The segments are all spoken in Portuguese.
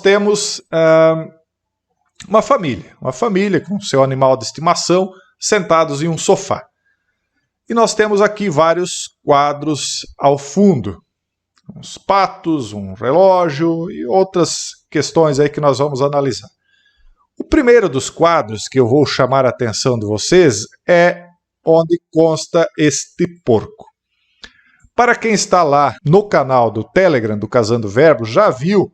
temos uma família com seu animal de estimação sentados em um sofá. E nós temos aqui vários quadros ao fundo, uns patos, um relógio e outras questões aí que nós vamos analisar. O primeiro dos quadros que eu vou chamar a atenção de vocês é onde consta este porco. Para quem está lá no canal do Telegram do Casando Verbo, já viu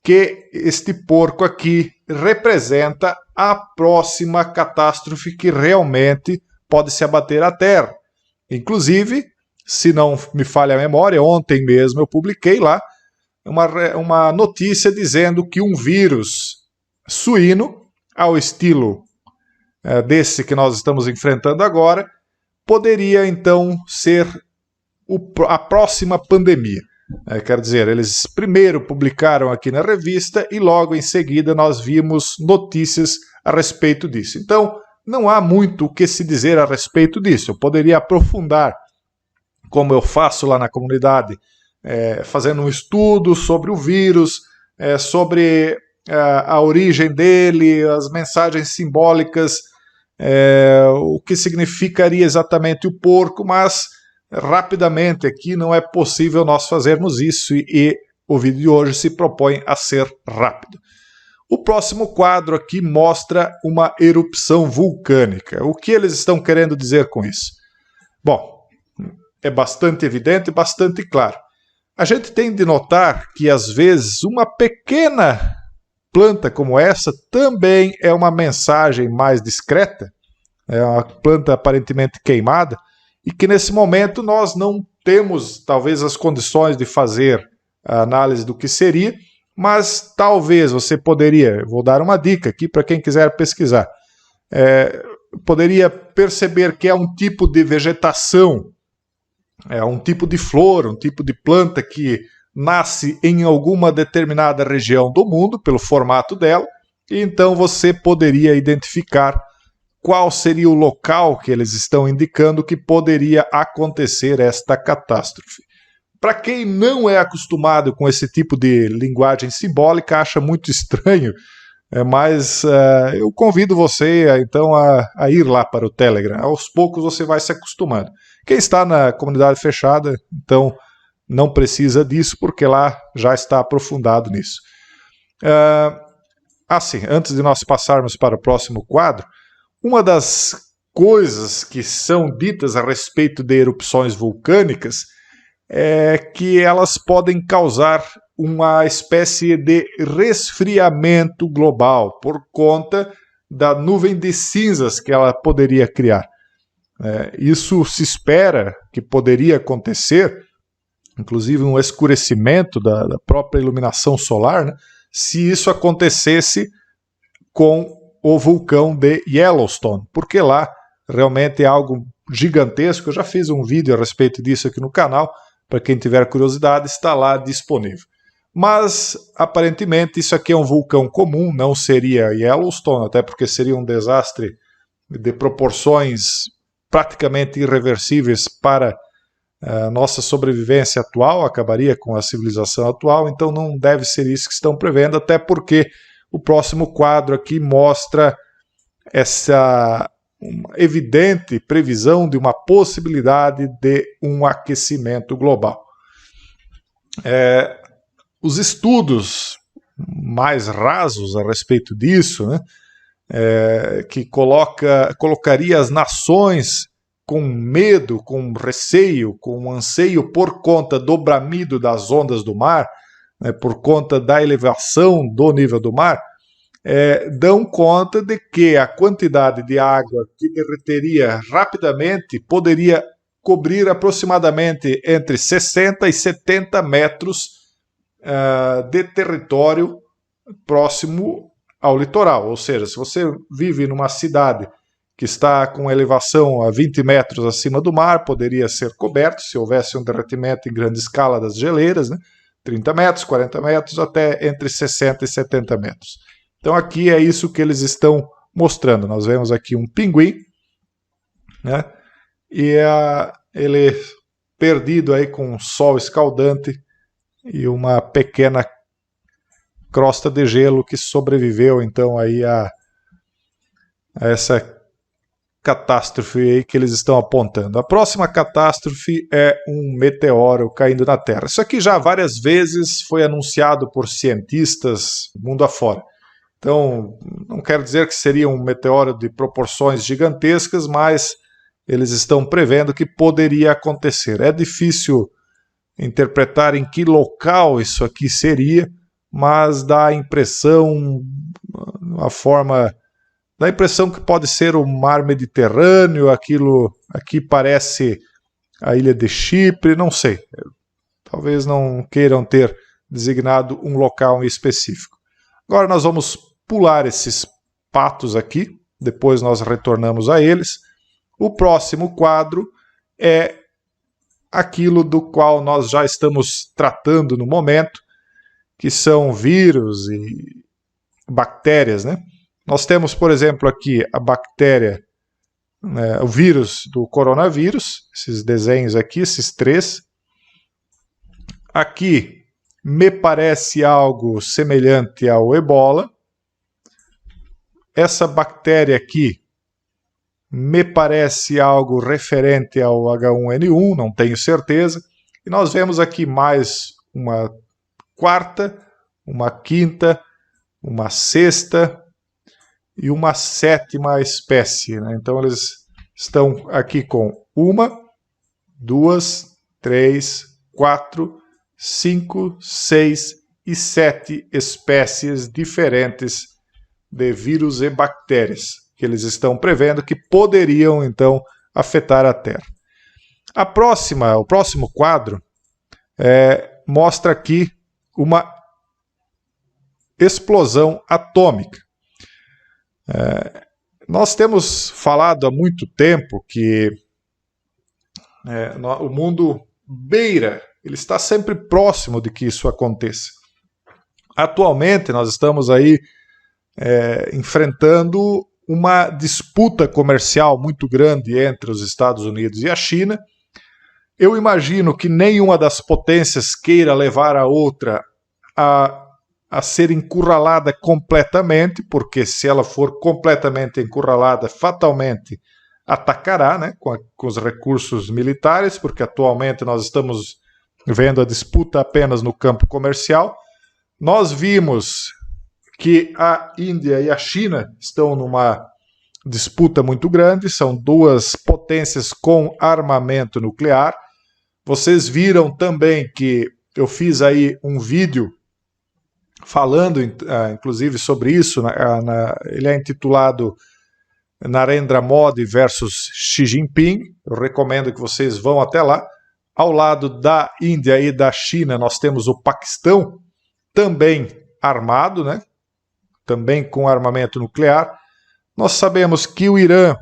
que este porco aqui representa a próxima catástrofe que realmente pode se abater à Terra. Inclusive, se não me falha a memória, ontem mesmo eu publiquei lá uma notícia dizendo que um vírus suíno, ao estilo desse que nós estamos enfrentando agora, poderia então ser a próxima pandemia. Quer dizer, eles primeiro publicaram aqui na revista e logo em seguida nós vimos notícias a respeito disso. Então, não há muito o que se dizer a respeito disso. Eu poderia aprofundar, como eu faço lá na comunidade, fazendo um estudo sobre o vírus, sobre a origem dele, as mensagens simbólicas, o que significaria exatamente o porco, mas rapidamente aqui não é possível nós fazermos isso e o vídeo de hoje se propõe a ser rápido. O próximo quadro aqui mostra uma erupção vulcânica. O que eles estão querendo dizer com isso? Bom, é bastante evidente, bastante claro. A gente tem de notar que às vezes uma pequena planta como essa também é uma mensagem mais discreta, é uma planta aparentemente queimada, e que nesse momento nós não temos talvez as condições de fazer a análise do que seria, mas talvez você poderia, vou dar uma dica aqui para quem quiser pesquisar, poderia perceber que é um tipo de vegetação, é um tipo de flor, um tipo de planta que nasce em alguma determinada região do mundo, pelo formato dela, e então você poderia identificar qual seria o local que eles estão indicando que poderia acontecer esta catástrofe. Para quem não é acostumado com esse tipo de linguagem simbólica, acha muito estranho, mas eu convido você então a ir lá para o Telegram. Aos poucos você vai se acostumando. Quem está na comunidade fechada, então não precisa disso, porque lá já está aprofundado nisso. Assim, antes de nós passarmos para o próximo quadro, uma das coisas que são ditas a respeito de erupções vulcânicas é que elas podem causar uma espécie de resfriamento global por conta da nuvem de cinzas que ela poderia criar. Isso se espera que poderia acontecer, inclusive um escurecimento da própria iluminação solar, né, se isso acontecesse com o vulcão de Yellowstone, porque lá realmente é algo gigantesco. Eu já fiz um vídeo a respeito disso aqui no canal, para quem tiver curiosidade, está lá disponível. Mas, aparentemente, isso aqui é um vulcão comum, não seria Yellowstone, até porque seria um desastre de proporções praticamente irreversíveis para a nossa sobrevivência atual, acabaria com a civilização atual, então não deve ser isso que estão prevendo, até porque o próximo quadro aqui mostra essa evidente previsão de uma possibilidade de um aquecimento global. Os estudos mais rasos a respeito disso, né, que colocaria as nações com medo, com receio, com anseio por conta do bramido das ondas do mar, por conta da elevação do nível do mar, dão conta de que a quantidade de água que derreteria rapidamente poderia cobrir aproximadamente entre 60 e 70 metros de território próximo ao litoral. Ou seja, se você vive numa cidade que está com elevação a 20 metros acima do mar, poderia ser coberto se houvesse um derretimento em grande escala das geleiras, né? 30 metros, 40 metros, até entre 60 e 70 metros. Então aqui é isso que eles estão mostrando. Nós vemos aqui um pinguim, né? E ele perdido aí com um sol escaldante e uma pequena crosta de gelo que sobreviveu então aí a essa catástrofe aí que eles estão apontando. A próxima catástrofe é um meteoro caindo na Terra. Isso aqui já várias vezes foi anunciado por cientistas mundo afora. Então, não quero dizer que seria um meteoro de proporções gigantescas, mas eles estão prevendo que poderia acontecer. É difícil interpretar em que local isso aqui seria, mas dá a impressão, dá a impressão que pode ser o mar Mediterrâneo, aquilo aqui parece a ilha de Chipre, não sei. Talvez não queiram ter designado um local em específico. Agora nós vamos pular esses patos aqui, depois nós retornamos a eles. O próximo quadro é aquilo do qual nós já estamos tratando no momento, que são vírus e bactérias, né? Nós temos, por exemplo, aqui a bactéria, o vírus do coronavírus, esses desenhos aqui, esses três. Aqui me parece algo semelhante ao ebola. Essa bactéria aqui me parece algo referente ao H1N1, não tenho certeza. E nós vemos aqui mais uma quarta, uma quinta, uma sexta e uma sétima espécie, né? Então eles estão aqui com 1, 2, 3, 4, 5, 6 e 7 espécies diferentes de vírus e bactérias que eles estão prevendo que poderiam então afetar a Terra. O próximo quadro mostra aqui uma explosão atômica. Nós temos falado há muito tempo que o mundo ele está sempre próximo de que isso aconteça. Atualmente nós estamos aí enfrentando uma disputa comercial muito grande entre os Estados Unidos e a China. Eu imagino que nenhuma das potências queira levar a outra a ser encurralada completamente, porque se ela for completamente encurralada, fatalmente atacará, né, com os recursos militares, porque atualmente nós estamos vendo a disputa apenas no campo comercial. Nós vimos que a Índia e a China estão numa disputa muito grande, são duas potências com armamento nuclear. Vocês viram também que eu fiz aí um vídeo falando, inclusive, sobre isso. Ele é intitulado Narendra Modi versus Xi Jinping. Eu recomendo que vocês vão até lá. Ao lado da Índia e da China, nós temos o Paquistão, também armado, né? Também com armamento nuclear. Nós sabemos que o Irã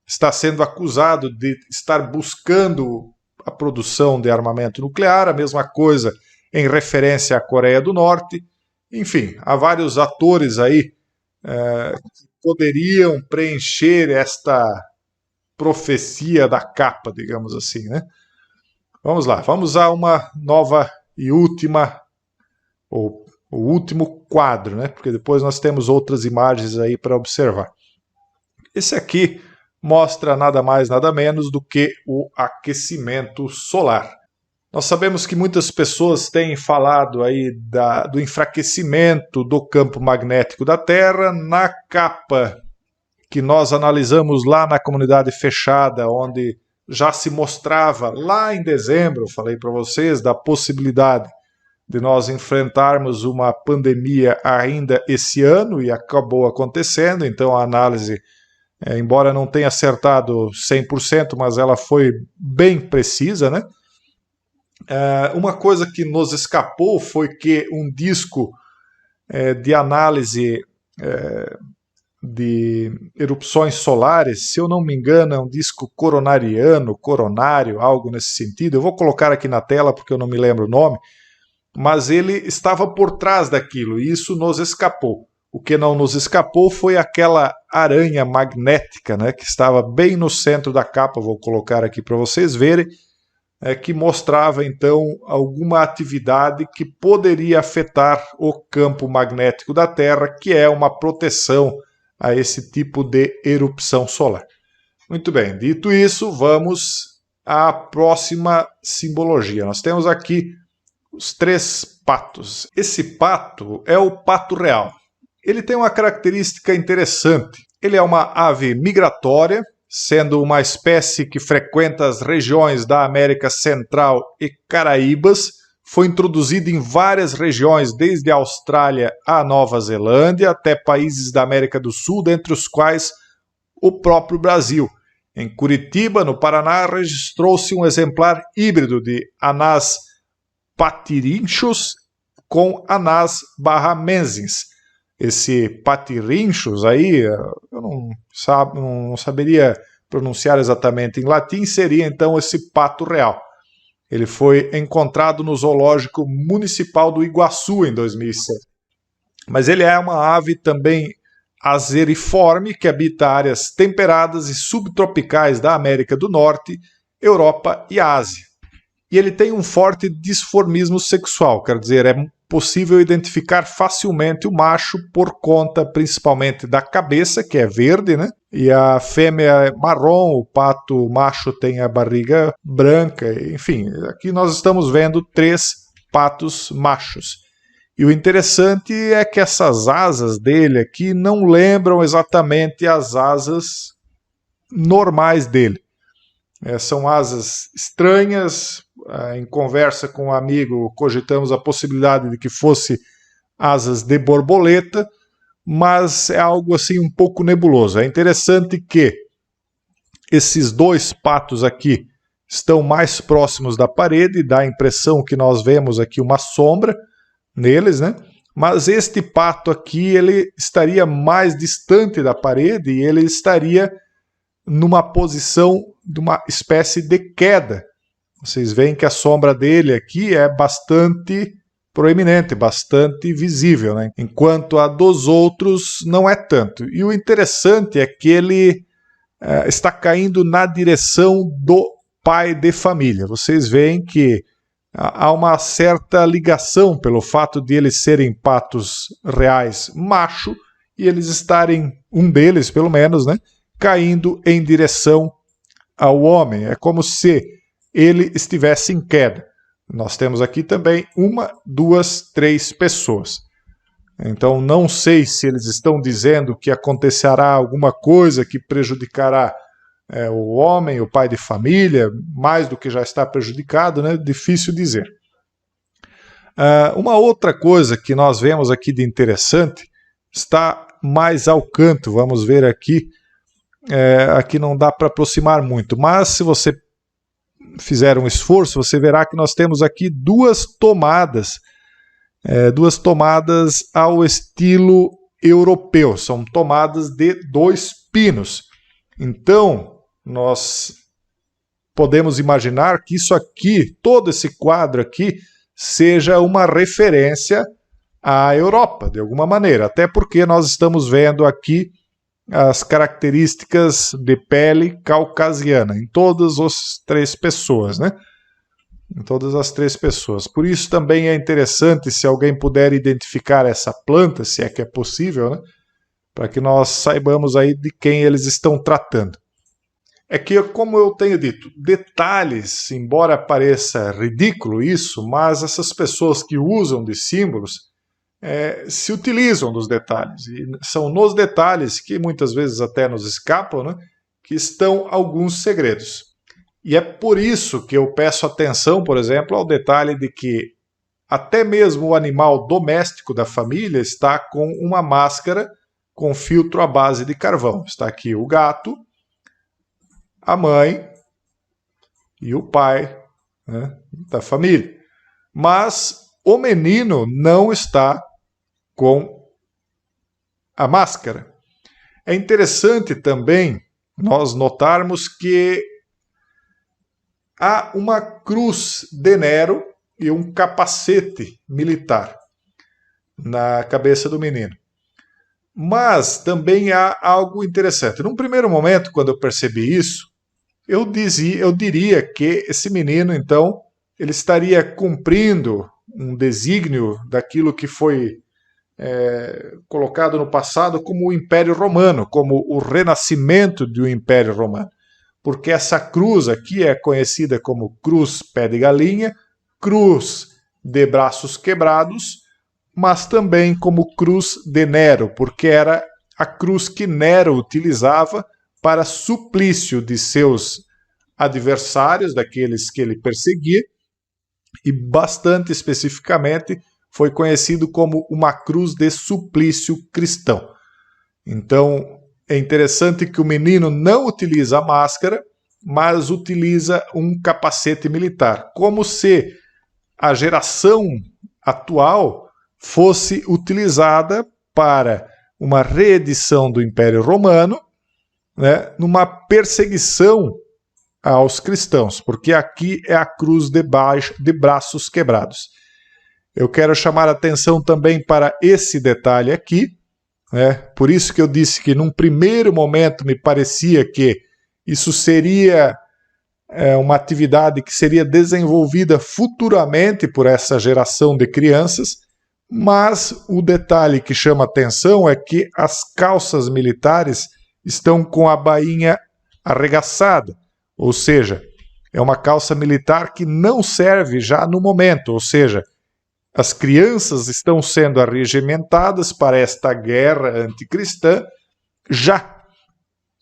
está sendo acusado de estar buscando a produção de armamento nuclear, a mesma coisa em referência à Coreia do Norte. Enfim, há vários atores aí que poderiam preencher esta profecia da capa, digamos assim, né? Vamos lá, vamos a uma nova e última, ou o último quadro, né? Porque depois nós temos outras imagens aí para observar. Esse aqui mostra nada mais, nada menos do que o aquecimento solar. Nós sabemos que muitas pessoas têm falado aí do enfraquecimento do campo magnético da Terra. Na capa que nós analisamos lá na comunidade fechada, onde já se mostrava lá em dezembro, eu falei para vocês, da possibilidade de nós enfrentarmos uma pandemia ainda esse ano, e acabou acontecendo. Então a análise, embora não tenha acertado 100%, mas ela foi bem precisa, né? Uma coisa que nos escapou foi que um disco de análise de erupções solares, se eu não me engano, é um disco coronário, algo nesse sentido. Eu vou colocar aqui na tela porque eu não me lembro o nome, mas ele estava por trás daquilo e isso nos escapou. O que não nos escapou foi aquela aranha magnética, né, que estava bem no centro da capa. Vou colocar aqui para vocês verem. que mostrava então alguma atividade que poderia afetar o campo magnético da Terra, que é uma proteção a esse tipo de erupção solar. Muito bem, dito isso, vamos à próxima simbologia. Nós temos aqui os 3 patos. Esse pato é o pato real. Ele tem uma característica interessante. Ele é uma ave migratória, sendo uma espécie que frequenta as regiões da América Central e Caraíbas. Foi introduzido em várias regiões, desde a Austrália à Nova Zelândia, até países da América do Sul, dentre os quais o próprio Brasil. Em Curitiba, no Paraná, registrou-se um exemplar híbrido de Anas patirinchus com Anas barramensis. Esse patirinchus aí, eu não saberia pronunciar exatamente em latim, seria então esse pato real. Ele foi encontrado no Zoológico Municipal do Iguaçu em 2007. Mas ele é uma ave também azeriforme que habita áreas temperadas e subtropicais da América do Norte, Europa e Ásia. E ele tem um forte disformismo sexual, quer dizer, é possível identificar facilmente o macho por conta principalmente da cabeça, que é verde, né? E a fêmea é marrom, o pato macho tem a barriga branca, enfim, aqui nós estamos vendo 3 patos machos. E o interessante é que essas asas dele aqui não lembram exatamente as asas normais dele. São asas estranhas. Em conversa com um amigo, cogitamos a possibilidade de que fosse asas de borboleta, mas é algo assim um pouco nebuloso. É interessante que esses 2 patos aqui estão mais próximos da parede, dá a impressão que nós vemos aqui uma sombra neles, né? Mas este pato aqui, ele estaria mais distante da parede e ele estaria numa posição de uma espécie de queda. Vocês veem que a sombra dele aqui é bastante proeminente, bastante visível, né? Enquanto a dos outros não é tanto. E o interessante é que ele está caindo na direção do pai de família. Vocês veem que há uma certa ligação pelo fato de eles serem patos reais macho e eles estarem, um deles pelo menos, né, caindo em direção ao homem. É como se ele estivesse em queda. Nós temos aqui também 1, 2, 3 pessoas. Então não sei se eles estão dizendo que acontecerá alguma coisa que prejudicará o homem, o pai de família, mais do que já está prejudicado, né? Difícil dizer. Uma outra coisa que nós vemos aqui de interessante está mais ao canto. Vamos ver aqui. Aqui não dá para aproximar muito, mas se você fizer um esforço, você verá que nós temos aqui 2 tomadas, 2 tomadas ao estilo europeu, são tomadas de 2 pinos. Então, nós podemos imaginar que isso aqui, todo esse quadro aqui, seja uma referência à Europa, de alguma maneira, até porque nós estamos vendo aqui as características de pele caucasiana em todas as 3 pessoas, né? Em todas as 3 pessoas. Por isso também é interessante se alguém puder identificar essa planta, se é que é possível, né? Para que nós saibamos aí de quem eles estão tratando. É que, como eu tenho dito, detalhes, embora pareça ridículo isso, mas essas pessoas que usam de símbolos se utilizam dos detalhes, e são nos detalhes que muitas vezes até nos escapam, né, que estão alguns segredos. E é por isso que eu peço atenção, por exemplo, ao detalhe de que até mesmo o animal doméstico da família está com uma máscara com filtro à base de carvão. Está aqui o gato, a mãe e o pai, né, da família. Mas o menino não está com a máscara. É interessante também nós notarmos que há uma cruz de Nero e um capacete militar na cabeça do menino. Mas também há algo interessante. Num primeiro momento, quando eu percebi isso, eu diria que esse menino, então, ele estaria cumprindo um desígnio daquilo que foi colocado no passado como o Império Romano, como o renascimento do Império Romano. Porque essa cruz aqui é conhecida como cruz pé de galinha, cruz de braços quebrados, mas também como cruz de Nero, porque era a cruz que Nero utilizava para suplício de seus adversários, daqueles que ele perseguia, e bastante especificamente foi conhecido como uma cruz de suplício cristão. Então, é interessante que o menino não utiliza a máscara, mas utiliza um capacete militar, como se a geração atual fosse utilizada para uma reedição do Império Romano, né, numa perseguição aos cristãos, porque aqui é a cruz de braços quebrados. Eu quero chamar a atenção também para esse detalhe aqui, né? Por isso que eu disse que num primeiro momento me parecia que isso seria uma atividade que seria desenvolvida futuramente por essa geração de crianças, mas o detalhe que chama atenção é que as calças militares estão com a bainha arregaçada, ou seja, é uma calça militar que não serve já no momento, ou seja, as crianças estão sendo arregimentadas para esta guerra anticristã já.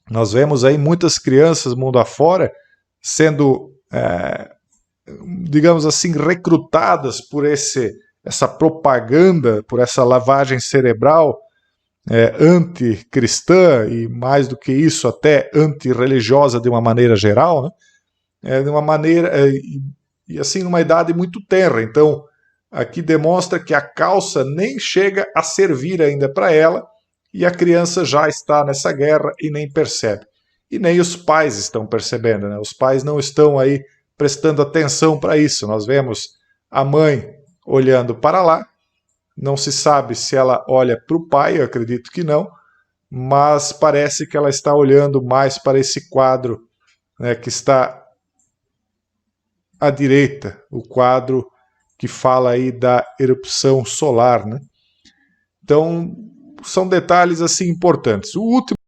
Nós vemos aí muitas crianças mundo afora sendo, digamos assim, recrutadas por essa propaganda, por essa lavagem cerebral anticristã e, mais do que isso, até antirreligiosa de uma maneira geral, né? De uma maneira, e assim, numa idade muito tenra. Então, aqui demonstra que a calça nem chega a servir ainda para ela e a criança já está nessa guerra e nem percebe. E nem os pais estão percebendo, né? Os pais não estão aí prestando atenção para isso. Nós vemos a mãe olhando para lá, não se sabe se ela olha para o pai, eu acredito que não, mas parece que ela está olhando mais para esse quadro, né, que está à direita, o quadro que fala aí da erupção solar, né? Então, são detalhes assim importantes. O último